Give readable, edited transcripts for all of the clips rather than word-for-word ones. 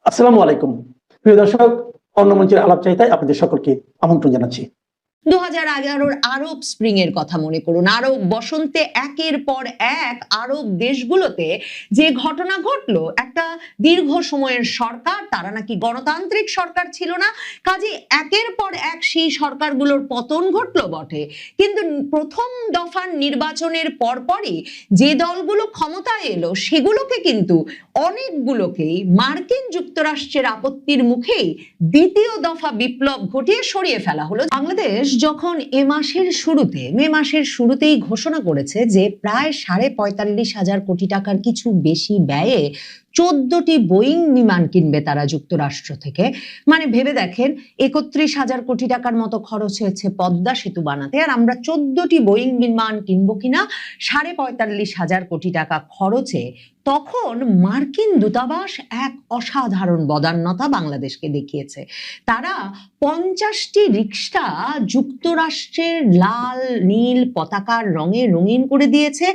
আসসালামু আলাইকুম। প্রিয় দর্শক, অন্য মঞ্চের আলাপচারিতায় আপনাদের সকলকে আমন্ত্রণ জানাচ্ছি। 2011 আরব স্প্রিং এর কথা মনে করুন। আরব বসন্তে একের পর এক আরব দেশগুলোতে যে ঘটনা ঘটলো, একটা দীর্ঘ সময়ের সরকার, তারা নাকি গণতান্ত্রিক সরকার ছিল না, কাজে একের পর এক সেই সরকারগুলোর পতন ঘটলো বটে, কিন্তু প্রথম দফার নির্বাচনের পরপরই যে দলগুলো ক্ষমতায় এলো সেগুলোকে কিন্তু অনেকগুলোকেই মার্কিন যুক্তরাষ্ট্রের আপত্তির মুখেই দ্বিতীয় দফা বিপ্লব ঘটিয়ে সরিয়ে ফেলা হলো। বাংলাদেশ যখন মে মাসের শুরুতেই ঘোষণা করেছে যে প্রায় 45,500 কোটি টাকার কিছু বেশি ব্যয়ে 14টি বোয়িং বিমান কিনবে তারা যুক্তরাষ্ট্র থেকে, মানে ভেবে দেখেন 31,000 কোটি টাকার মতো খরচ হয়েছে পদ্মা সেতু বানাতে, আর আমরা 14টি বোয়িং বিমান কিনবো কিনা 45,500 কোটি টাকা খরচে। তখন মার্কিন দূতাবাস এক অসাধারণ বদান্যতা বাংলাদেশকে দেখিয়েছে। তারা 50টি রিক্সা যুক্তরাষ্ট্রের লাল নীল পতাকার রঙে রঙিন করে দিয়েছে,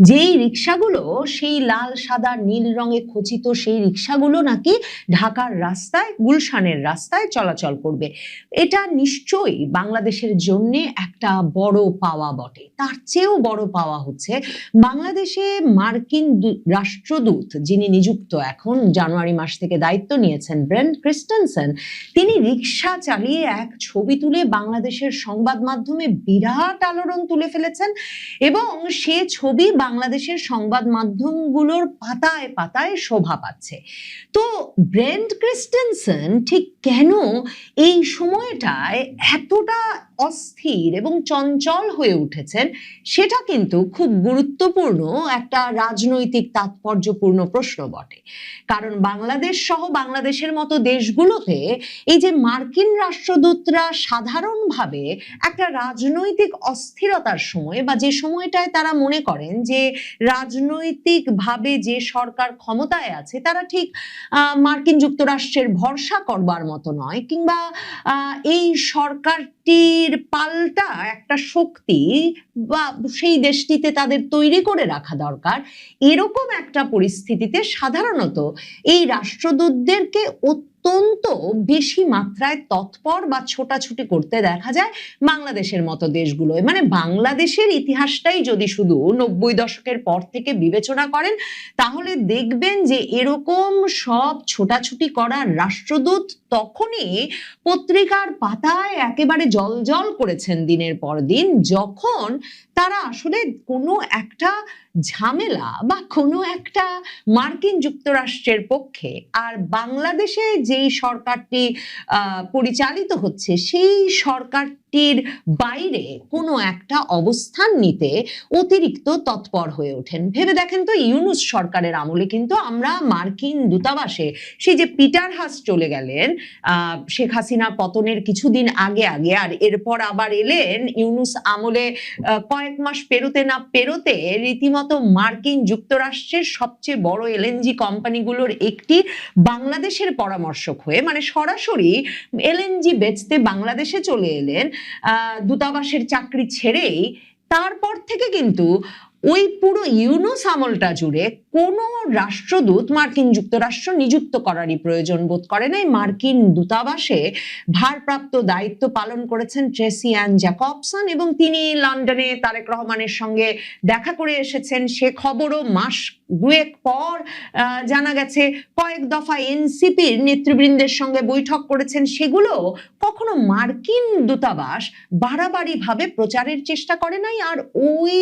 যেই রিক্সাগুলো সেই লাল সাদা নীল রঙে খচিত সেই রিক্সাগুলো নাকি ঢাকার রাস্তায়, গুলশানের রাস্তায় চলাচল করবে। এটা নিশ্চয়ই বাংলাদেশের জন্য একটা বড় পাওয়া বটে। তার চেয়েও বড় পাওয়া হচ্ছে বাংলাদেশে মার্কিন রাষ্ট্রদূত যিনি নিযুক্ত, এখন জানুয়ারি মাস থেকে দায়িত্ব নিয়েছেন, ব্রেন্ট ক্রিস্টেনসেন, তিনি রিক্সা চালিয়ে এক ছবি তুলে বাংলাদেশের সংবাদ মাধ্যমে বিরাট আলোড়ন তুলে ফেলেছেন, এবং সে ছবি বাংলাদেশের সংবাদ মাধ্যমগুলোর পাতায় পাতায় শোভা পাচ্ছে। তো ব্রেন্ট ক্রিস্টেনসেন ঠিক কেন এই সময়টায় এতটা অস্থির এবং চঞ্চল হয়ে উঠেছেন, সেটা কিন্তু খুব গুরুত্বপূর্ণ একটা রাজনৈতিক তাৎপর্যপূর্ণ প্রশ্ন বটে। কারণ বাংলাদেশ সহ বাংলাদেশের মতো দেশগুলোতে এই যে মার্কিন রাষ্ট্রদূতরা সাধারণভাবে একটা রাজনৈতিক অস্থিরতার সময়, বা যে সময়টায় তারা মনে করেন যে রাজনৈতিকভাবে যে সরকার ক্ষমতায় আছে তারা ঠিক মার্কিন যুক্তরাষ্ট্রের ভরসা করবার মতো নয়, কিংবা এই সরকারটির পাল্টা একটা শক্তি বা সেই দেশটিতে তাদের তৈরি করে রাখা দরকার, এরকম একটা পরিস্থিতিতে সাধারণত এই রাষ্ট্রদূতদেরকে অত্যন্ত বেশি মাত্রায় তৎপর বা ছোটাছুটি করতে দেখা যায় বাংলাদেশের মতো দেশগুলোয়। মানে বাংলাদেশের ইতিহাসটাই যদি শুধু 90 দশকের পর থেকে বিবেচনা করেন, তাহলে দেখবেন যে এরকম সব ছোটাছুটি করার রাষ্ট্রদূত তখনই পত্রিকার পাতায় একেবারে জলজল করেছেন দিনের পর দিন, যখন তারা আসলে কোনো একটা ঝামেলা বা কোনো একটা মার্কিন যুক্তরাষ্ট্রের পক্ষে আর বাংলাদেশে যেই সরকারটি পরিচালিত হচ্ছে সেই সরকারটির বাইরে কোনো একটা অবস্থান নিতে অতিরিক্ত তৎপর হয়ে ওঠেন। ভেবে দেখেন তো, ইউনূস সরকারের আমলে কিন্তু আমরা মার্কিন দূতাবাসে, সেই যে পিটার হাস চলে গেলেন শেখ হাসিনা পতনের কিছুদিন আগে আগে, আর এরপর আবার এলেন ইউনূস আমলে কয়েক মাস পেরোতে না পেরোতে রীতিমতো মার্কিন যুক্তরাষ্ট্রের সবচেয়ে বড় এলএনজি কোম্পানিগুলোর একটি বাংলাদেশের পরামর্শক হয়ে, মানে সরাসরি এলএনজি বেচতে বাংলাদেশে চলে এলেন দূতাবাসের চাকরি ছেড়েই। তারপর থেকে কিন্তু ওই পুরো ইউনূস আমলটা জুড়ে কোনো রাষ্ট্রদূত মার্কিন যুক্তরাষ্ট্র নিযুক্ত করারই প্রয়োজন বোধ করে নাই। মার্কিন দূতাবাসে ভারপ্রাপ্ত দায়িত্ব পালন করেছেন ট্রেসি অ্যান জ্যাকবসন, এবং তিনি লন্ডনে তারেক রহমানের সঙ্গে দেখা করে এসেছেন। সে খবরও মাস দুয়েক পর জানা গেছে কয়েক দফা এনসিপির নেতৃবৃন্দের সঙ্গে বৈঠক করেছেন। সেগুলো কখনো মার্কিন দূতাবাস বাড়াবাড়ি ভাবে প্রচারের চেষ্টা করে নাই। আর ওই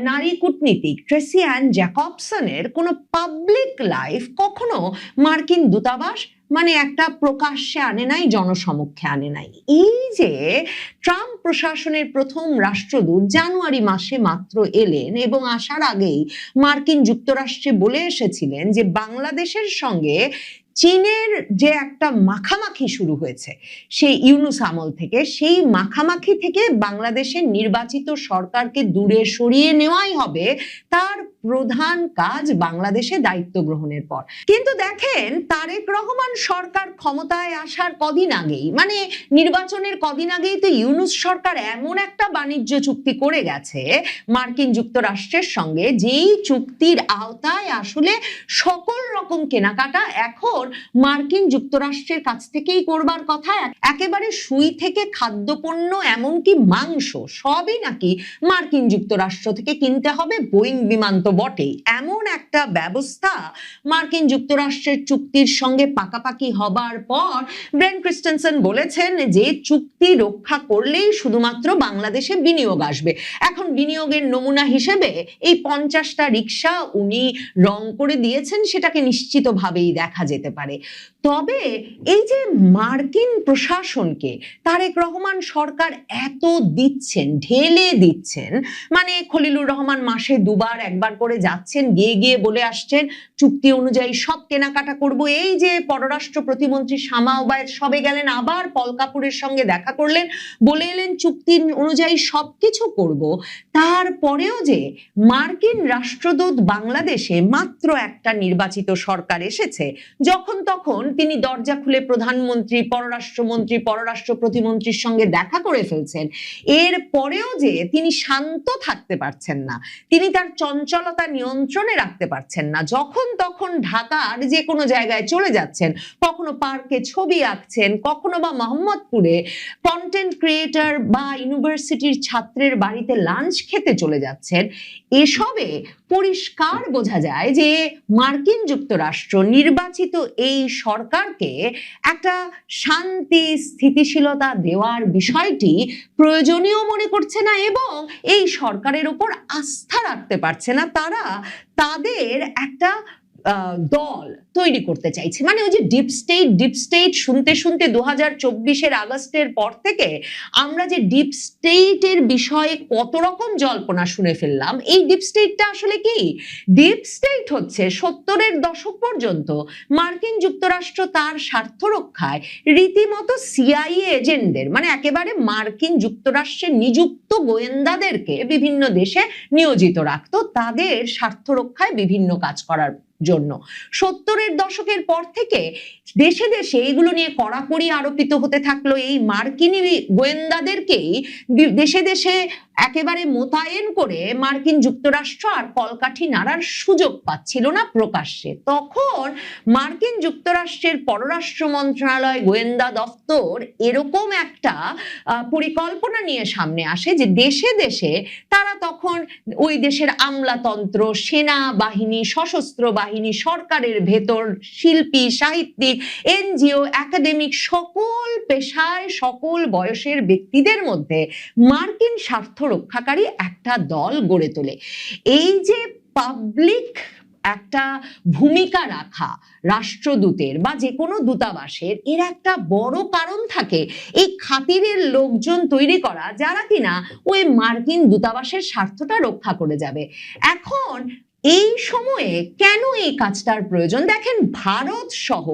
নারী কূটনীতিক ট্রেসি অ্যান জ্যাকবসনের কোনো পাবলিক লাইফ কখনো মার্কিন দূতাবাস মানে একটা প্রকাশ্যে আনে নাই, জনসমক্ষে আনে নাই। এই যে ট্রাম্প প্রশাসনের প্রথম রাষ্ট্রদূত জানুয়ারি মাসে মাত্র এলেন, এবং আসার আগেই মার্কিন যুক্তরাষ্ট্রে বলে এসেছিলেন যে বাংলাদেশের সঙ্গে চীনের যে একটা মাখামাখি শুরু হয়েছে সেই ইউনূস আমল থেকে, সেই মাখামাখি থেকে বাংলাদেশের নির্বাচিত সরকারকে দূরে সরিয়ে নেওয়াই হবে তার প্রধান কাজ বাংলাদেশে দায়িত্ব গ্রহণের পর। কিন্তু দেখেন, তারেক রহমান সরকার ক্ষমতায় আসার কদিন আগেই, মানে নির্বাচনের কদিন আগেই তো ইউনূস সরকার এমন একটা বাণিজ্য চুক্তি করে গেছে মার্কিন যুক্তরাষ্ট্রের সঙ্গে, যেই চুক্তির আওতায় আসলে সকল রকম কেনাকাটা এখন মার্কিন যুক্তরাষ্ট্রের কাছ থেকেই করবার কথা। একেবারে সুই থেকে খাদ্যপণ্য এমনকি মাংস সবই নাকি মার্কিন যুক্তরাষ্ট্র থেকে কিনতে হবে, বোয়িং বিমান তো বটেই। এমন একটা ব্যবস্থা মার্কিন যুক্তরাষ্ট্রের চুক্তির সঙ্গে পাকাপাকি হবার পর ব্রেন ক্রিস্টেনসেন বলেছেন যে চুক্তি রক্ষা করলেই শুধুমাত্র বাংলাদেশে বিনিয়োগ আসবে। এখন বিনিয়োগের নমুনা হিসেবে এই 50টা রিক্সা উনি রং করে দিয়েছেন, সেটাকে নিশ্চিতভাবেই দেখা যেতে পারে। তবে এই যে মার্কিন প্রশাসনকে তারেক রহমান সরকার এত দিচ্ছেন, ঢেলে দিচ্ছেন, মানে খলিলুর রহমান মাসে দুবার একবার করে যাচ্ছেন, গিয়ে গিয়ে বলে আসছেন চুক্তি অনুযায়ী সব কেনাকাটা করব। এই যে পররাষ্ট্র প্রতিমন্ত্রী শামা ওবায়েদ সবে গেলেন, আবার পল কাপুরের সঙ্গে দেখা করলেন, বলে এলেন চুক্তি অনুযায়ী সবকিছু করব। তারপরেও যে মার্কিন রাষ্ট্রদূত বাংলাদেশে মাত্র একটা নির্বাচিত সরকার এসেছে, যখন তখন তিনি দরজা খুলে প্রধানমন্ত্রী, পররাষ্ট্রমন্ত্রী, পররাষ্ট্র প্রতিমন্ত্রীর সঙ্গে দেখা করে ফেলছেন। এর পরেও যে তিনি শান্ত থাকতে পারছেন না, তিনি তার চঞ্চলতা নিয়ন্ত্রণে রাখতে পারছেন না, যখন তখন ঢাকার যে কোনো জায়গায় চলে যাচ্ছেন, কখনো পার্কে ছবি আঁকছেন, কখনো বা মোহাম্মদপুরে কন্টেন্ট ক্রিয়েটর বা ইউনিভার্সিটির ছাত্রের বাড়িতে লাঞ্চ খেতে চলে যাচ্ছেন। এসবে পরিষ্কার বোঝা যায় যে মার্কিন যুক্তরাষ্ট্র নির্বাচিত এই সরকারকে একটা শান্তি স্থিতিশীলতা দেওয়ার বিষয়টি প্রয়োজনীয় মনে করছে না এবং এই সরকারের উপর আস্থা রাখতে পারছে না। তারা তাদের একটা দল তৈরি করতে চাইছে, মানে ওই যে ডিপ স্টেট শুনতে শুনতে 2024-এর আগস্টের পর থেকে আমরা যে ডিপ স্টেটের বিষয়ে কত রকম জল্পনা শুনে ফেললাম। এই ডিপ স্টেটটা আসলে কি? ডিপ স্টেট হচ্ছে 70-এর দশক পর্যন্ত মার্কিন যুক্তরাষ্ট্র তার স্বার্থ রক্ষায় রীতিমতো সিআইএ এজেন্টদের, মানে একেবারে মার্কিন যুক্তরাষ্ট্রে নিযুক্ত গোয়েন্দাদেরকে বিভিন্ন দেশে নিয়োজিত রাখতো তাদের স্বার্থ রক্ষায় বিভিন্ন কাজ করার জন্য। 70-এর দশকের পর থেকে দেশে দেশে এগুলো নিয়ে কড়াকড়ি আরোপিত হতে থাকলো। এই মার্কিনী গোয়েন্দাদেরকেই দেশে দেশে একেবারে মোতায়েন করে মার্কিন যুক্তরাষ্ট্র আর কলকাঠি নাড়ার সুযোগ পাচ্ছিল না প্রকাশ্যে। তখন মার্কিন যুক্তরাষ্ট্রের পররাষ্ট্র মন্ত্রণালয়, গোয়েন্দা দপ্তর এরকম একটা পরিকল্পনা নিয়ে সামনে আসে যে দেশে দেশে তারা তখন ওই দেশের আমলাতন্ত্র, সেনা বাহিনী, সশস্ত্র বাহিনী, সরকারের ভেতর শিল্পী, সাহিত্যিক, এনজিও, একাডেমিক সকল পেশায় সকল বয়সের ব্যক্তিদের মধ্যে মার্কিন স্বার্থ রক্ষাকারী একটা দল গড়ে তোলে। এই যে পাবলিক একটা ভূমিকা রাখা রাষ্ট্রদূতের বা যে কোনো দূতাবাসের, এর একটা বড় কারণ থাকে এই খাতিরের লোকজন তৈরি করা, যারা কিনা ওই মার্কিন দূতাবাসের স্বার্থটা রক্ষা করে যাবে। এখন এই সময়ে কেন এই কাজটার প্রয়োজন? দেখেন, ভারত সহ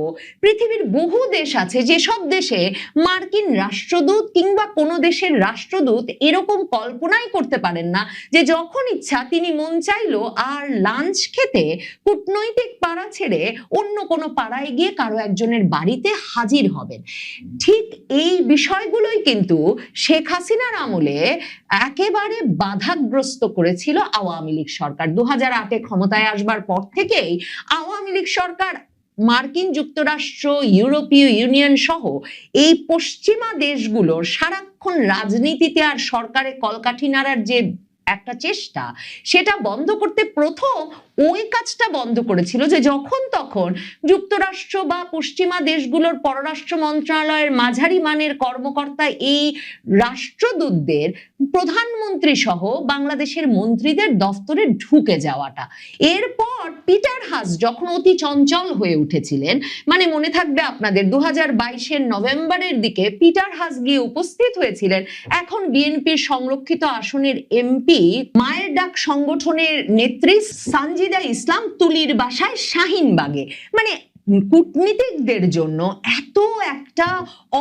পৃথিবীর বহু দেশ আছে যেসব দেশে মার্কিন রাষ্ট্রদূত কিংবা কোনো দেশের রাষ্ট্রদূত এরকম কল্পনাই করতে পারেন না যে যখন ইচ্ছা তিনি মন চাইলো আর লাঞ্চ খেতে কূটনৈতিক পাড়া ছেড়ে অন্য কোনো পাড়ায় গিয়ে কারো একজনের বাড়িতে হাজির হবেন। ঠিক এই বিষয়গুলোই কিন্তু শেখ হাসিনার আমলে একেবারে বাধাগ্রস্ত করেছিল আওয়ামী লীগ সরকার। 2008-এ ক্ষমতায় আসবার পর থেকেই আওয়ামী লীগ সরকার মার্কিন যুক্তরাষ্ট্র, ইউরোপীয় ইউনিয়ন সহ এই পশ্চিমা দেশগুলোর সারাক্ষণ রাজনীতিতে আর সরকারে কলকাঠি নাড়ার যে একটা চেষ্টা, সেটা বন্ধ করতে প্রথম ওই কাজটা বন্ধ করেছিল যে যখন তখন যুক্তরাষ্ট্র বা পশ্চিমা দেশগুলোর পররাষ্ট্র মন্ত্রণালয়ের মাঝারি মানের কর্মকর্তা এই রাষ্ট্রদূতদের প্রধানমন্ত্রী সহ বাংলাদেশের মন্ত্রীদের দফতরে ঢুকে যাওয়াটা। এরপর পিটার হাস যখন অতি চঞ্চল হয়ে উঠেছিলেন, মানে মনে থাকবে আপনাদের 2022-এর নভেম্বরের দিকে পিটার হাস গিয়ে উপস্থিত হয়েছিলেন এখন বিএনপির সংরক্ষিত আসনের এমপি, মায়ের ডাক সংগঠনের নেত্রী সানজিদা ইসলাম তুলির বাসায় শাহিনবাগে। মানে কূটনীতিকদের জন্য এত একটা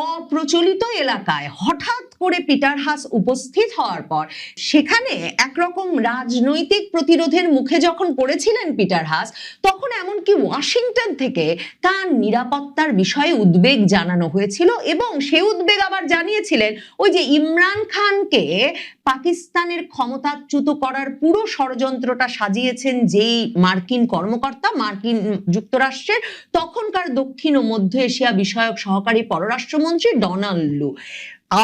অপ্রচলিত এলাকায় হঠাৎ করে পিটার হাস উপস্থিত হওয়ার পর সেখানে একরকম রাজনৈতিক প্রতিরোধের মুখে যখন পড়েছিলেন পিটার হাস, তখন এমনকি ওয়াশিংটন থেকে তার নিরাপত্তার বিষয়ে উদ্বেগ জানানো হয়েছিল এবং সেই উদ্বেগ আবার জানিয়েছিলেন ওই যে ইমরান খানকে পাকিস্তানের ক্ষমতাচ্যুত করার পুরো ষড়যন্ত্রটা সাজিয়েছেন যেই মার্কিন কর্মকর্তা, মার্কিন যুক্তরাষ্ট্রের তখনকার দক্ষিণ ও মধ্য এশিয়া বিষয়ক সহকারী পররাষ্ট্রমন্ত্রী ডোনাল্ড লু।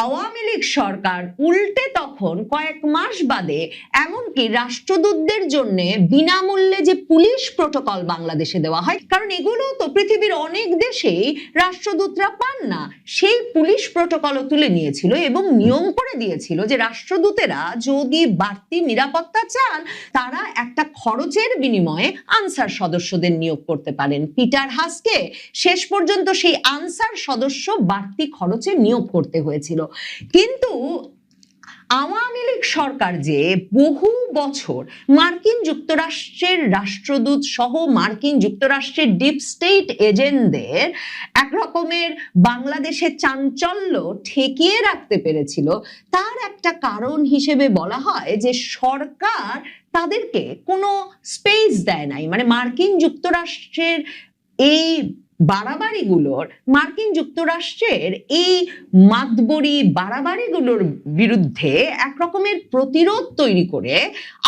আওয়ামী লীগ সরকার উল্টে তখন কয়েক মাস বাদে এমনকি রাষ্ট্রদূতদের জন্য বিনামূল্যে যে পুলিশ প্রটোকল বাংলাদেশে দেওয়া হয়, কারণ এগুলো তো পৃথিবীর অনেক দেশেই রাষ্ট্রদূতরা পান না, সেই পুলিশ প্রটোকলও তুলে নিয়েছিল এবং নিয়ম করে দিয়েছিল যে রাষ্ট্রদূতেরা যদি বাড়তি নিরাপত্তা চান তারা একটা খরচের বিনিময়ে আনসার সদস্যদের নিয়োগ করতে পারেন। পিটার হাসকে শেষ পর্যন্ত সেই আনসার সদস্য বাড়তি খরচে নিয়োগ করতে হয়েছিল। কিন্তু আওয়ামী লীগ সরকার যে বহু বছর মার্কিন যুক্তরাষ্ট্রের রাষ্ট্রদূত সহ মার্কিন যুক্তরাষ্ট্রের ডিপ স্টেট এজেন্টদের একরকমের বাংলাদেশের চাঞ্চল্য ঠেকিয়ে রাখতে পেরেছিল, তার একটা কারণ হিসেবে বলা হয় যে সরকার তাদেরকে কোনো স্পেস দেয় নাই। মানে মার্কিন যুক্তরাষ্ট্রের এই বাড়াবাড়িগুলোর, মার্কিন যুক্তরাষ্ট্রের এই মাতবরি বাড়াবাড়িগুলোর বিরুদ্ধে একরকমের প্রতিরোধ তৈরি করে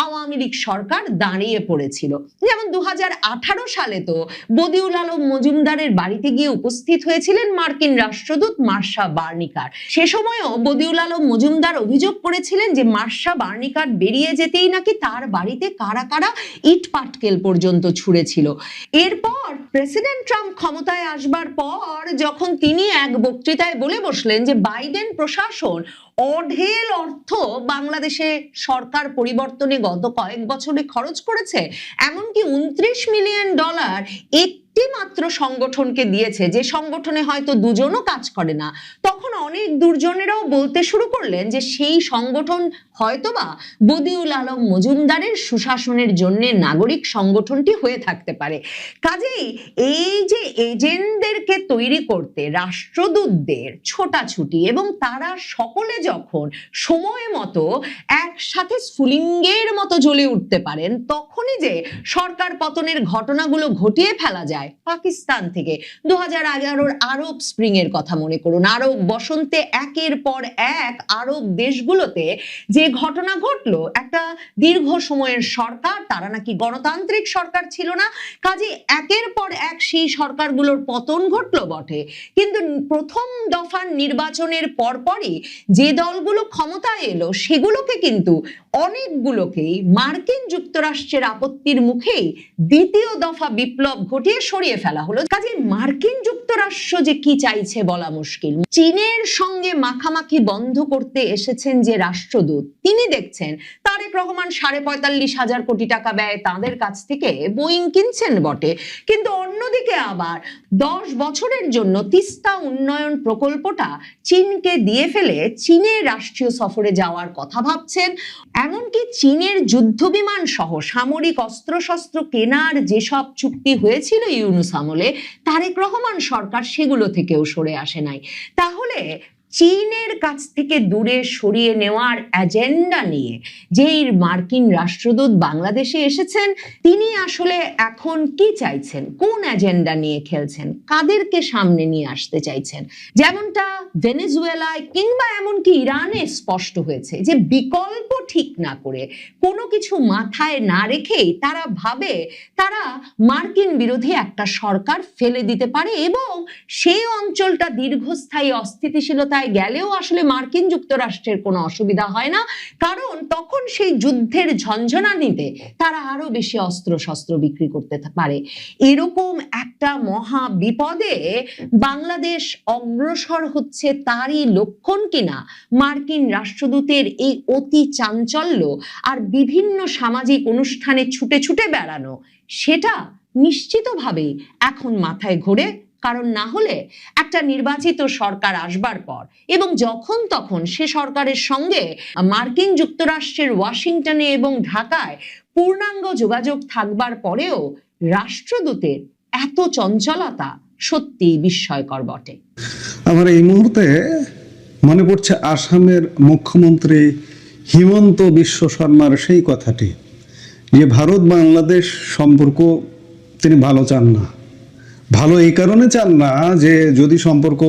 আওয়ামী লীগ সরকার দাঁড়িয়ে পড়েছিল। যেমন 2018 সালে তো বদিউল আলম মজুমদারের বাড়িতে গিয়ে উপস্থিত হয়েছিলেন মার্কিন রাষ্ট্রদূত মার্শা বার্নিকার। সে সময়ও বদিউল আলম মজুমদার অভিযোগ করেছিলেন যে মার্শা বার্নিকার বেরিয়ে যেতেই নাকি তার বাড়িতে কারা কারা ইট পাটকেল পর্যন্ত ছুঁড়েছিল। এরপর প্রেসিডেন্ট ট্রাম্প ক্ষমতায় আসবার পর যখন তিনি এক বক্তৃতায় বলে বসলেন যে বাইডেন প্রশাসন অঢেল অর্থ বাংলাদেশে সরকার পরিবর্তনে গত কয়েক বছরে খরচ করেছে, এমনকি $29 মিলিয়ন একটি মাত্র সংগঠনকে দিয়েছে, যে সংগঠনে হয়তো দুজনও কাজ করে না, তখন অনেক দুর্জনেরাও বলতে শুরু করলেন যে সেই সংগঠন হয়তোবা বদিউল আলম মজুমদারের সুশাসনের জন্য নাগরিক সংগঠনটি হয়ে থাকতে পারে। কাজেই এই যে এজেন্টদেরকে তৈরি করতে রাষ্ট্রদূতদের ছোটাছুটি এবং তারা সকলে যখন সময় মতো একসাথে স্ফুলিঙ্গের মতো জ্বলে উঠতে পারেন, তখনই যে সরকার পতনের ঘটনাগুলো ঘটিয়ে ফেলা যায়। পাকিস্তান থেকে 2011 আরব স্প্রিং এর কথা মনে করুন, আরব বসন্তে একের পর এক আরব দেশগুলোতে যে ঘটনা ঘটলো, একটা দীর্ঘ সময়ের সরকার, তারা নাকি গণতান্ত্রিক সরকার ছিল না, কাজে একের পর এক সেই সরকারগুলোর পতন ঘটলো বটে, কিন্তু প্রথম দফার নির্বাচনের পরপরই যে দলগুলো ক্ষমতায় এলো সেগুলোকে কিন্তু অনেকগুলোকেই মার্কিন যুক্তরাষ্ট্রের আপত্তির মুখেই দ্বিতীয় দফা বিপ্লব ঘটিয়ে সরিয়ে ফেলা হলো। কাজে মার্কিন যুক্তরাষ্ট্র যে কি চাইছে বলা মুশকিল। চীনের সঙ্গে মাখামাখি বন্ধ করতে এসেছেন যে রাষ্ট্রদূত, তিনি দেখছেন তারেক রহমান 45,500 কোটি টাকা ব্যয় তাদের কাছ থেকে বোয়িং কিনছেন বটে, কিন্তু অন্যদিকে আবার 10 বছরের জন্য তিস্তা উন্নয়ন প্রকল্পটা চীনকে দিয়ে ফেলে চীনের রাষ্ট্রীয় সফরে যাওয়ার কথা ভাবছেন। এমনকি চীনের যুদ্ধ বিমান সহ সামরিক অস্ত্রশস্ত্র কেনার যেসব চুক্তি হয়েছিল ইউনূস আমলে, তারেক রহমান সরকার সেগুলো থেকেও সরে আসে নাই। তাহলে চীনের কাছ থেকে দূরে সরিয়ে নেওয়ার এজেন্ডা নিয়ে যেই মার্কিন রাষ্ট্রদূত বাংলাদেশে এসেছেন, তিনি আসলে এখন কি চাইছেন, কোন এজেন্ডা নিয়ে খেলছেন, কাদেরকে সামনে নিয়ে আসতে চাইছেন? যেমনটা ভেনেজুয়েলায় কিংবা এমনকি ইরানে স্পষ্ট হয়েছে যে বিকল্প ঠিক না করে, কোনো কিছু মাথায় না রেখেই তারা ভাবে তারা মার্কিন বিরোধী একটা সরকার ফেলে দিতে পারে এবং সেই অঞ্চলটা দীর্ঘস্থায়ী অস্থিতিশীলতা গেলেও আসলে মার্কিন যুক্তরাষ্ট্রের কোনো অসুবিধা হয় না, কারণ তখন সেই যুদ্ধের ঝঞ্ঝনা নিতে তারা আরো বেশি অস্ত্র শস্ত্র বিক্রি করতে পারে। এরকম একটা মহা বিপদে বাংলাদেশ অগ্রসর হচ্ছে তারই লক্ষণ কিনা মার্কিন রাষ্ট্রদূতের এই অতি চাঞ্চল্য আর বিভিন্ন সামাজিক অনুষ্ঠানে ছুটে ছুটে বেড়ানো, সেটা নিশ্চিতভাবেই এখন মাথায় ঘোরে। কারণ না হলে একটা নির্বাচিত সরকার আসবার পর এবং যখন তখন সে সরকারের সঙ্গে মার্কিন যুক্তরাষ্ট্রের ওয়াশিংটনে এবং ঢাকায় পূর্ণাঙ্গ যোগাযোগ থাকবার পরেও রাষ্ট্রদূতের এত চঞ্চলতা সত্যি বিস্ময়কর বটে। আমার এই মুহূর্তে মনে পড়ছে আসামের মুখ্যমন্ত্রী হিমন্ত বিশ্ব শর্মার সেই কথাটি, যে ভারত বাংলাদেশ সম্পর্ক তিনি ভালো চান না। ভালো এই কারণে চান না যে যদি সম্পর্ক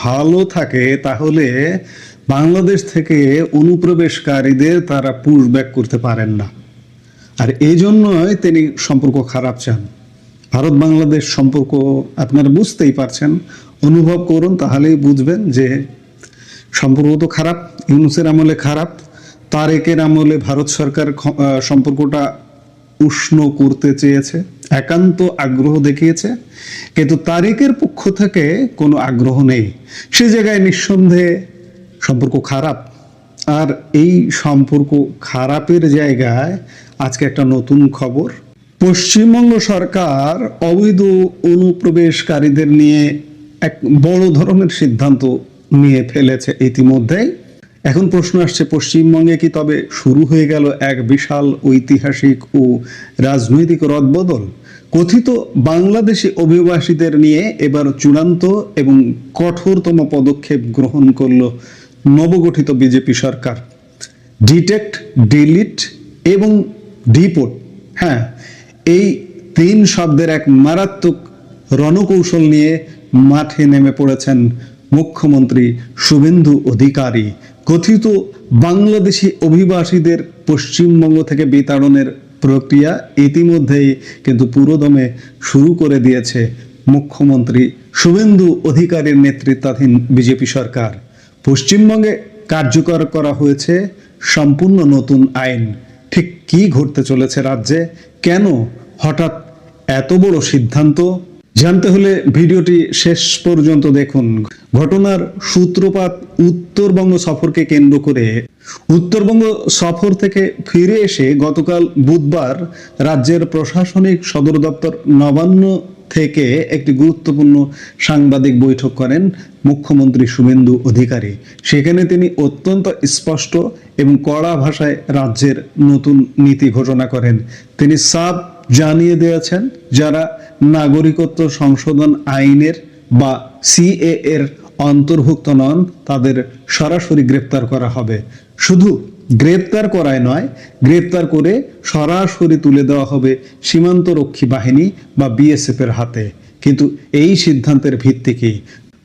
ভালো থাকে তাহলে বাংলাদেশ থেকে অনুপ্রবেশকারীদের তারা পুশব্যাক করতে পারেন না, আর এই জন্যই তিনি সম্পর্ক খারাপ চান। ভারত বাংলাদেশ সম্পর্ক আপনারা বুঝতেই পারছেন, অনুভব করুন তাহলেই বুঝবেন যে সম্পর্ক তো খারাপ। ইউনূসের আমলে খারাপ, তারেকের আমলে ভারত সরকার সম্পর্কটা উষ্ণ করতে চেয়েছে, একান্ত আগ্রহ দেখিয়েছে, কিন্তু তারেকের পক্ষ থেকে কোনো আগ্রহ নেই। সে জায়গায় নিঃসন্দেহে সম্পর্ক খারাপ। আর এই সম্পর্ক খারাপের জায়গায় আজকে একটা নতুন খবর, পশ্চিমবঙ্গ সরকার অবৈধ অনুপ্রবেশকারীদের নিয়ে এক বড় ধরনের সিদ্ধান্ত নিয়ে ফেলেছে ইতিমধ্যেই। এখন প্রশ্ন আসছে, পশ্চিমবঙ্গে কি তবে শুরু হয়ে গেল এক বিশাল ঐতিহাসিক ও রাজনৈতিক রদবদল? কথিত বাংলাদেশি অভিবাসীদের নিয়ে এবার চূড়ান্ত এবং কঠোরতম পদক্ষেপ গ্রহণ করল নবগঠিত বিজেপি সরকার। ডিটেক্ট, ডিলিট এবং ডিপোর্ট, হ্যাঁ, এই 3 শব্দের এক মারাত্মক রণকৌশল নিয়ে মাঠে নেমে পড়েছেন মুখ্যমন্ত্রী শুভেন্দু অধিকারী। কথিত বাংলাদেশি অভিবাসীদের পশ্চিমবঙ্গ থেকে বিতাড়নের প্রক্রিয়া ইতিমধ্যেই কিন্তু পুরোদমে শুরু করে দিয়েছে মুখ্যমন্ত্রী শুভেন্দু অধিকারীর নেতৃত্বাধীন বিজেপি সরকার। পশ্চিমবঙ্গে কার্যকর করা হয়েছে সম্পূর্ণ নতুন আইন। ঠিক কি ঘটতে চলেছে রাজ্যে, কেন হঠাৎ এত বড় সিদ্ধান্ত, জানতে হলে ভিডিওটি শেষ পর্যন্ত দেখুন। ঘটনার সূত্রপাত উত্তরবঙ্গ সফরকে কেন্দ্র করে। উত্তরবঙ্গ সফর থেকে ফিরে এসে গতকাল বুধবার রাজ্যের প্রশাসনিক সদর দপ্তর নবান্ন থেকে একটি গুরুত্বপূর্ণ সাংবাদিক বৈঠক করেন মুখ্যমন্ত্রী শুভেন্দু অধিকারী। সেখানে তিনি অত্যন্ত স্পষ্ট এবং কড়া ভাষায় রাজ্যের নতুন নীতি ঘোষণা করেন। তিনি সাফ জানিয়ে দিয়েছেন, যারা নাগরিকত্ব সংশোধন আইনের বা সিএ এর অন্তর্ভুক্ত নন তাদের সরাসরি গ্রেপ্তার করা হবে। শুধু গ্রেপ্তার করায় নয়, গ্রেপ্তার করে সরাসরি তুলে দেওয়া হবে সীমান্তরক্ষী বাহিনী বা বিএসএফ এর হাতে। কিন্তু এই সিদ্ধান্তের ভিত্তি কি?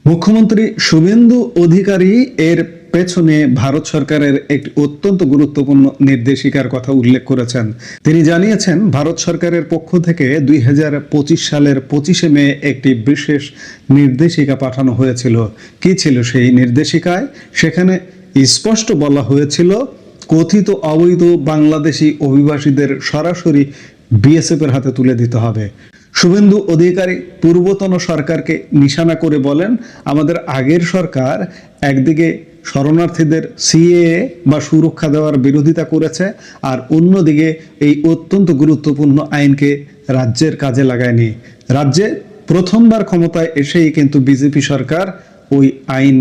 মুখ্যমন্ত্রী শুভেন্দু অধিকারী এর পেছনে ভারত সরকারের একটি অত্যন্ত গুরুত্বপূর্ণ নির্দেশিকার কথা উল্লেখ করেছেন। তিনি জানিয়েছেন, ভারত সরকারের পক্ষ থেকে 2025 সালের 25শে মে একটি বিশেষ নির্দেশিকা পাঠানো হয়েছিল। কি ছিল সেই নির্দেশিকায়? সেখানে স্পষ্ট বলা হয়েছিল, কথিত অবৈধ বাংলাদেশি অভিবাসীদের সরাসরি বিএসএফ এর হাতে তুলে দিতে হবে। শুভেন্দু অধিকারী পূর্বতন সরকারকে নিশানা করে বলেন, আমাদের আগের সরকার একদিকে শরণার্থীদের সিএএ বা সুরক্ষা দেওয়ার বিরোধিতা করেছে, আর অন্যদিকে এই অত্যন্ত গুরুত্বপূর্ণ আইনকে রাজ্যের কাজে লাগায়নি। রাজ্যে প্রথমবার ক্ষমতায় এসেই কিন্তু বিজেপি সরকার ওই আইন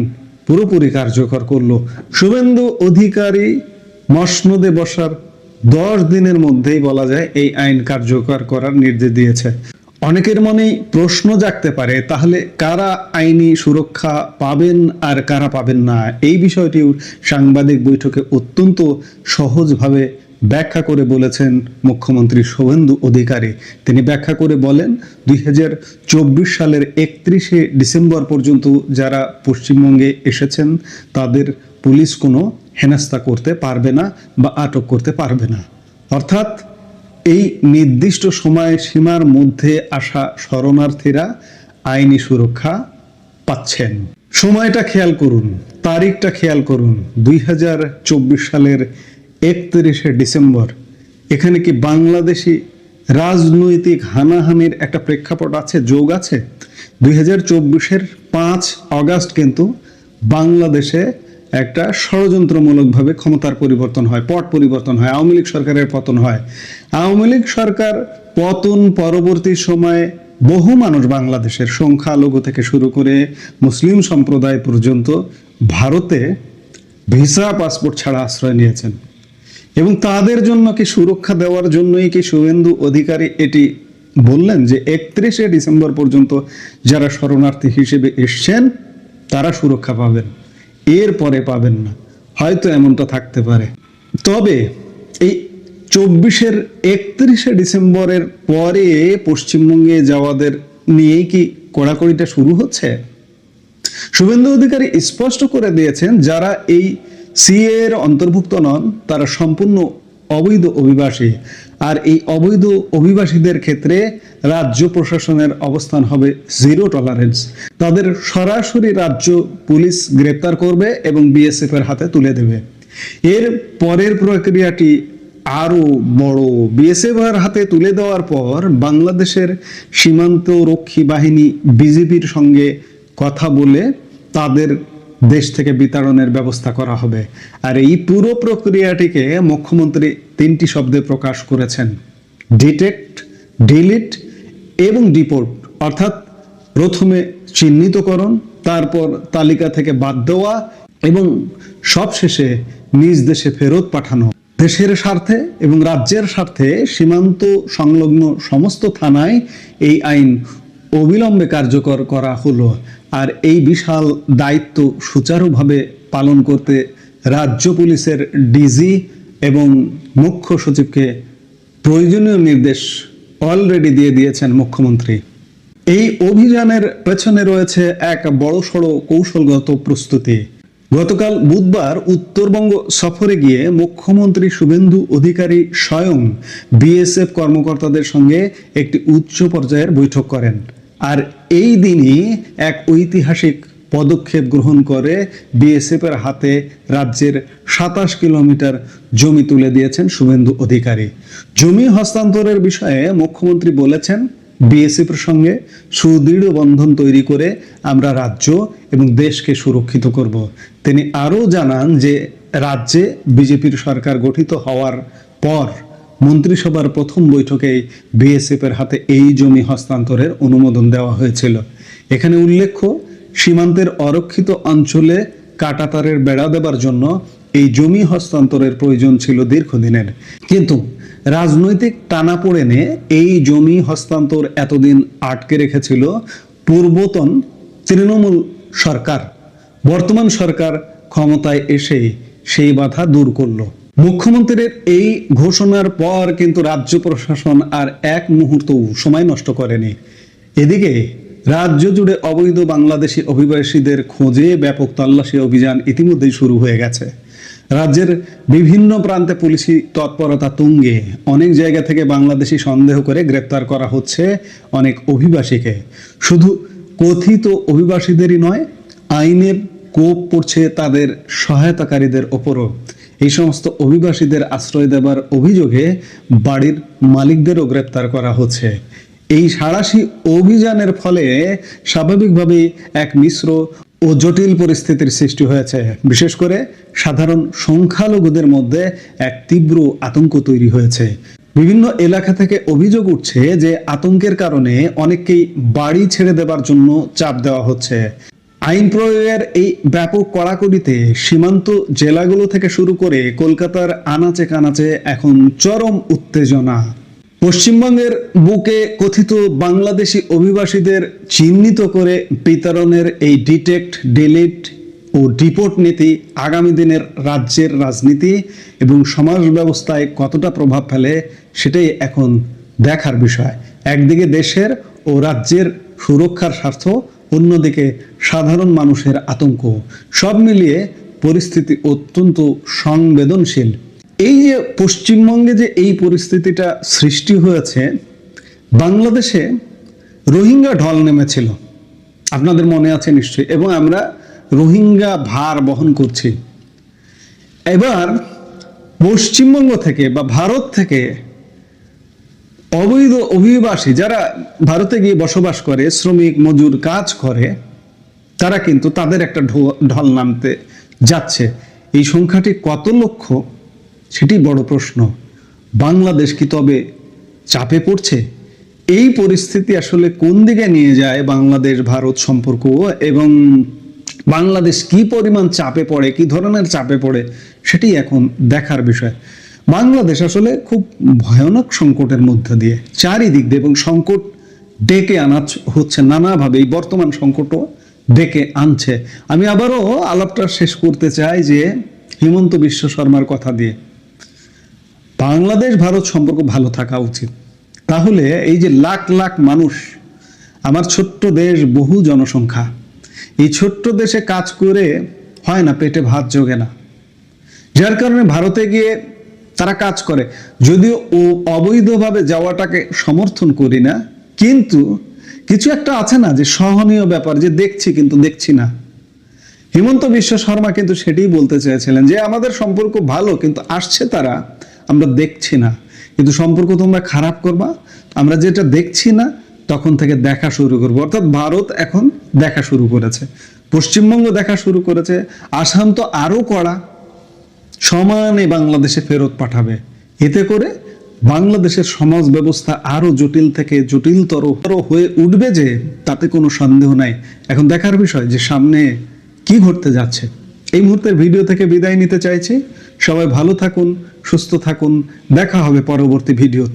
পুরোপুরি কার্যকর করলো। শুভেন্দু অধিকারী মসনদে বসার 10 দিনের মধ্যেই বলা যায় এই আইন কার্যকর করার নির্দেশ দিয়েছে। অনেকের মনেই প্রশ্ন জাগতে পারে, তাহলে কারা আইনি সুরক্ষা পাবেন আর কারা পাবেন না? এই বিষয়টি সাংবাদিক বৈঠকে অত্যন্ত সহজভাবে ব্যাখ্যা করে বলেছেন মুখ্যমন্ত্রী শুভেন্দু অধিকারী। তিনি ব্যাখ্যা করে বলেন, 2024 সালের 31শে ডিসেম্বর পর্যন্ত যারা পশ্চিমবঙ্গে এসেছেন তাদের পুলিশ কোনো হেনস্থা করতে পারবে না বা আটক করতে পারবে না। অর্থাৎ এই নির্দিষ্ট সময় সীমার মধ্যে আসা শরণার্থীরা আইনি সুরক্ষা পাচ্ছেন। সময়টা খেয়াল করুন, তারিখটা খেয়াল করুন, 2024 সালের 31শে ডিসেম্বর। এখানে কি বাংলাদেশি রাজনৈতিক হানাহানির একটা প্রেক্ষাপট আছে, যোগ আছে? 2024-এর 5 অগাস্ট কিন্তু বাংলাদেশে একটা ষড়যন্ত্রমূলকভাবে ক্ষমতার পরিবর্তন হয়, পট পরিবর্তন হয়, আওয়ামী লীগ সরকারের পতন হয়। আওয়ামী লীগ সরকার পতন পরবর্তী সময়ে বহু মানুষ বাংলাদেশের সংখ্যালঘু থেকে শুরু করে মুসলিম সম্প্রদায় পর্যন্ত ভারতে ভিসা পাসপোর্ট ছাড়া আশ্রয় নিয়েছেন, এবং তাদের জন্য কি সুরক্ষা দেওয়ার জন্যই কি শুভেন্দু অধিকারী এটি বললেন যে 31শে ডিসেম্বর পর্যন্ত যারা শরণার্থী হিসেবে এসছেন তারা সুরক্ষা পাবেন, এর পরে পাবেন না, হয়তো এমনটা থাকতে পারে। তবে এই 24-এর 31শে ডিসেম্বরের পরে পশ্চিমবঙ্গে যাওয়াদের নিয়েই কি কড়াকড়িটা শুরু হচ্ছে? শুভেন্দু অধিকারী স্পষ্ট করে দিয়েছেন যারা এই সিএ এর অন্তর্ভুক্ত নন তারা সম্পূর্ণ অবৈধ অভিবাসী, আর এই অবৈধ অভিবাসীদের ক্ষেত্রে রাজ্য প্রশাসনের অবস্থান হবে জিরো টলারেন্স। তাদের সরাসরি রাজ্য পুলিশ গ্রেপ্তার করবে এবং বিএসএফ এর হাতে তুলে দেবে। এর পরের প্রক্রিয়াটি আরো বড়। বিএসএফ এর হাতে তুলে দেওয়ার পর বাংলাদেশের সীমান্ত রক্ষী বাহিনী বিজেপির সঙ্গে কথা বলে তাদের দেশ থেকে বিতাড়নের ব্যবস্থা করা হবে। আর এই পুরো প্রক্রিয়াটিকে মুখ্যমন্ত্রী 3টি শব্দে প্রকাশ করেছেন: ডিটেক্ট, ডিলিট এবং ডিপোর্ট। অর্থাৎ প্রথমে চিহ্নিতকরণ, তারপর তালিকা থেকে বাদ দেওয়া এবং সবশেষে নিজ দেশে ফেরত পাঠানো। দেশের স্বার্থে এবং রাজ্যের স্বার্থে সীমান্ত সংলগ্ন সমস্ত থানায় এই আইন অবিলম্বে কার্যকর করা হলো। আর এই বিশাল দায়িত্ব সুচারুভাবে পালন করতে রাজ্য পুলিশের ডিজি এবং মুখ্য সচিবকে প্রয়োজনীয় নির্দেশ অলরেডি দিয়ে দিয়েছেন মুখ্যমন্ত্রী। এই অভিযানের পেছনে রয়েছে এক বড়সড় কৌশলগত প্রস্তুতি। গতকাল বুধবার উত্তরবঙ্গ সফরে গিয়ে মুখ্যমন্ত্রী শুভেন্দু অধিকারী স্বয়ং বিএসএফ কর্মকর্তাদের সঙ্গে একটি উচ্চ পর্যায়ের বৈঠক করেন। আর এই দিনই এক ঐতিহাসিক পদক্ষেপ গ্রহণ করে বিএসএফ এর হাতে রাজ্যের 27 কিলোমিটার জমি তুলে দিয়েছেন শুভেন্দু অধিকারী। জমি হস্তান্তরের বিষয়ে মুখ্যমন্ত্রী বলেছেন, বিএসএফ এর সঙ্গে সুদৃঢ় বন্ধন তৈরি করে আমরা রাজ্য এবং দেশকে সুরক্ষিত করব। তিনি আরও জানান যে রাজ্যে বিজেপির সরকার গঠিত হওয়ার পর মন্ত্রিসভার প্রথম বৈঠকেই বিএসএফ এর হাতে এই জমি হস্তান্তরের অনুমোদন দেওয়া হয়েছিল। এখানে উল্লেখ্য, সীমান্তের অরক্ষিত অঞ্চলে কাঁটাতারের বেড়া দেবার জন্য এই জমি হস্তান্তরের প্রয়োজন ছিল দীর্ঘদিনের, কিন্তু রাজনৈতিক টানাপোড়েনে এই জমি হস্তান্তর এতদিন আটকে রেখেছিল পূর্বতন তৃণমূল সরকার। বর্তমান সরকার ক্ষমতায় এসে সেই বাধা দূর করলো। মুখ্যমন্ত্রীর এই ঘোষণার পর কিন্তু রাজ্য প্রশাসন আর এক মুহূর্তও সময় নষ্ট করেনি। এদিকে রাজ্য জুড়ে অবৈধ বাংলাদেশি অভিবাসীদের খোঁজে ব্যাপক তল্লাশি অভিযান ইতিমধ্যেই শুরু হয়ে গেছে। রাজ্যের বিভিন্ন প্রান্তে পুলিশি তৎপরতা তুঙ্গে। অনেক জায়গা থেকে বাংলাদেশি সন্দেহ করে গ্রেপ্তার করা হচ্ছে অনেক অভিবাসীকে। শুধু কথিত অভিবাসীদেরই নয়, আইনের কোপ পড়ছে তাদের সহায়তাকারীদের ওপরও। এই সমস্ত অভিবাসীদের আশ্রয় দেবার অভিযোগে বাড়ির মালিকদেরও গ্রেপ্তার করা হচ্ছে। এই সাঁড়াশি অভিযানের ফলে স্বাভাবিকভাবেই এক মিশ্র ও জটিল পরিস্থিতির সৃষ্টি হয়েছে। বিশেষ করে সাধারণ সংখ্যালঘুদের মধ্যে এক তীব্র আতঙ্ক তৈরি হয়েছে। বিভিন্ন এলাকা থেকে অভিযোগ উঠছে যে আতঙ্কের কারণে অনেককেই বাড়ি ছেড়ে দেবার জন্য চাপ দেওয়া হচ্ছে। আইন প্রয়োগের এই ব্যাপক কড়াকড়িতে সীমান্ত জেলাগুলো থেকে শুরু করে কলকাতার আনাচে কানাচে এখন চরম উত্তেজনা। পশ্চিমবঙ্গের বুকে কথিত বাংলাদেশি অভিবাসীদের চিহ্নিত করে বিতরণের এই ডিটেক্ট, ডিলিট ও ডিপোর্ট নীতি আগামী দিনের রাজ্যের রাজনীতি এবং সমাজ ব্যবস্থায় কতটা প্রভাব ফেলে সেটাই এখন দেখার বিষয়। একদিকে দেশের ও রাজ্যের সুরক্ষার স্বার্থ, অন্যদিকে সাধারণ মানুষের আতঙ্ক। সব মিলিয়ে পরিস্থিতি অত্যন্ত সংবেদনশীল। এই যে পশ্চিমবঙ্গে যে এই পরিস্থিতিটা সৃষ্টি হয়েছে, বাংলাদেশে রোহিঙ্গা ঢল নেমেছিল, আপনাদের মনে আছে নিশ্চয়ই, এবং আমরা রোহিঙ্গা ভার বহন করছি। এবার পশ্চিমবঙ্গ থেকে বা ভারত থেকে অবৈধ অভিবাসী যারা ভারতে গিয়ে বসবাস করে, শ্রমিক মজুর কাজ করে, তারা কিন্তু তাদের একটা ঢল নামতে যাচ্ছে। এই সংখ্যাটি কত লক্ষ সেটি বড় প্রশ্ন। বাংলাদেশ কি তবে চাপে পড়ছে? এই পরিস্থিতি আসলে কোন দিকে নিয়ে যায় বাংলাদেশ ভারত সম্পর্ক, এবং বাংলাদেশ কি পরিমাণ চাপে পড়ে, কি ধরনের চাপে পড়ে, সেটি এখন দেখার বিষয়। বাংলাদেশ আসলে খুব ভয়ানক সংকটের মধ্যে দিয়ে চারিদিক দিয়ে, এবং সংকট ডেকে আনা হচ্ছে নানাভাবে, এই বর্তমান সংকটও ডেকে আনছে। আমি আবারও আলাপটা শেষ করতে চাই যে হিমন্ত বিশ্ব শর্মার কথা দিয়ে, বাংলাদেশ ভারত সম্পর্ক ভালো থাকা উচিত। তাহলে এই যে লাখ লাখ মানুষ, আমার ছোট্ট দেশ, বহু জনসংখ্যা, এই ছোট্ট দেশে কাজ করে হয় না, পেটে ভাত জোগে না, যার কারণে ভারতে গিয়ে তারা কাজ করে। যদিও ও অবৈধভাবে যাওয়াটাকে সমর্থন করি না, কিন্তু কিছু একটা আছে না যে সহনীয় ব্যাপার, যে দেখছি কিন্তু দেখছি না। হিমন্ত বিশ্ব শর্মা কিন্তু সেটাই বলতে চেয়েছিলেন যে আমাদের সম্পর্ক ভালো, কিন্তু আসছে তারা, আমরা দেখছি না। কিন্তু সম্পর্ক তোমরা খারাপ করবা, আমরা যেটা দেখছি না তখন থেকে দেখা শুরু করবো। অর্থাৎ ভারত এখন দেখা শুরু করেছে, পশ্চিমবঙ্গ দেখা শুরু করেছে, আসাম তো আরো কড়া, সমানে বাংলাদেশে ফেরত পাঠাবে। এতে করে বাংলাদেশের সমাজ ব্যবস্থা আরো জটিল থেকে জটিলতর হয়ে উঠবে, যে তাতে কোনো সন্দেহ নাই। এখন দেখার বিষয় যে সামনে কি ঘটতে যাচ্ছে। এই মুহূর্তের ভিডিও থেকে বিদায় নিতে চাইছি। সবাই ভালো থাকুন, সুস্থ থাকুন, দেখা হবে পরবর্তী ভিডিওতে।